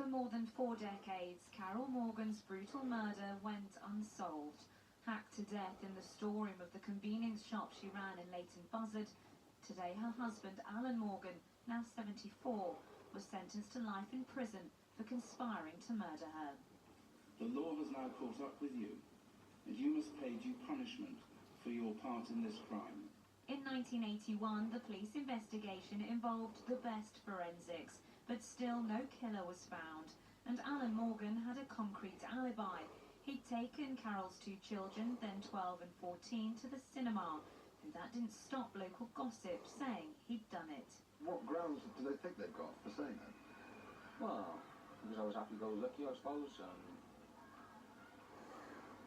For more than 4 decades, Carol Morgan's brutal murder went unsolved. Hacked to death in the storeroom of the convenience shop she ran in Leighton Buzzard, today her husband, Alan Morgan, now 74, was sentenced to life in prison for conspiring to murder her. The law has now caught up with you, and you must pay due punishment for your part in this crime. In 1981, the police investigation involved the best forensics, but still no killer was found, and Alan Morgan had a concrete alibi. He'd taken Carol's 2 children, then 12 and 14, to the cinema, and that didn't stop local gossip saying he'd done it. What grounds do they think they've got for saying that? Well, because I was happy-go-lucky, I suppose.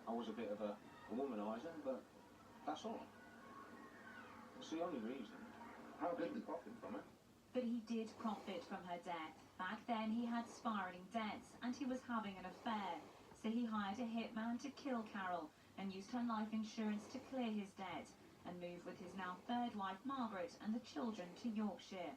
I was a bit of a womaniser, but that's all. It's the only reason. How did they profit from it? But he did profit from her death. Back then he had spiralling debts and he was having an affair. So he hired a hitman to kill Carol and used her life insurance to clear his debt and move with his now 3rd wife Margaret and the children to Yorkshire.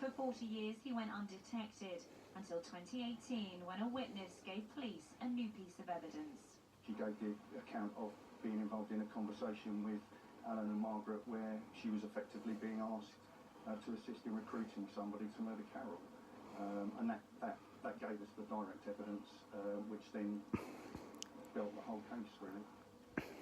For 40 years he went undetected until 2018 when a witness gave police a new piece of evidence. She gave the account of being involved in a conversation with Alan and Margaret where she was effectively being asked to assist in recruiting somebody to murder Carol. And that gave us the direct evidence, which then built the whole case, really.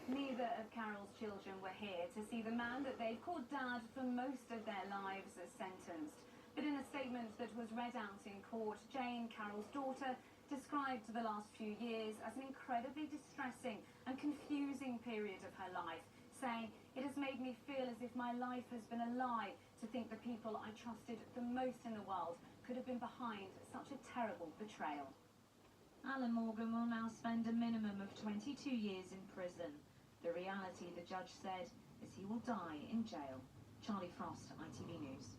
Neither of Carol's children were here to see the man that they've called Dad for most of their lives as sentenced. But in a statement that was read out in court, Jane, Carol's daughter, described the last few years as an incredibly distressing and confusing period of her life, saying, "It has made me feel as if my life has been a lie, to think the people I trusted the most in the world could have been behind such a terrible betrayal." Alan Morgan will now spend a minimum of 22 years in prison. The reality, the judge said, is he will die in jail. Charlie Frost, ITV News.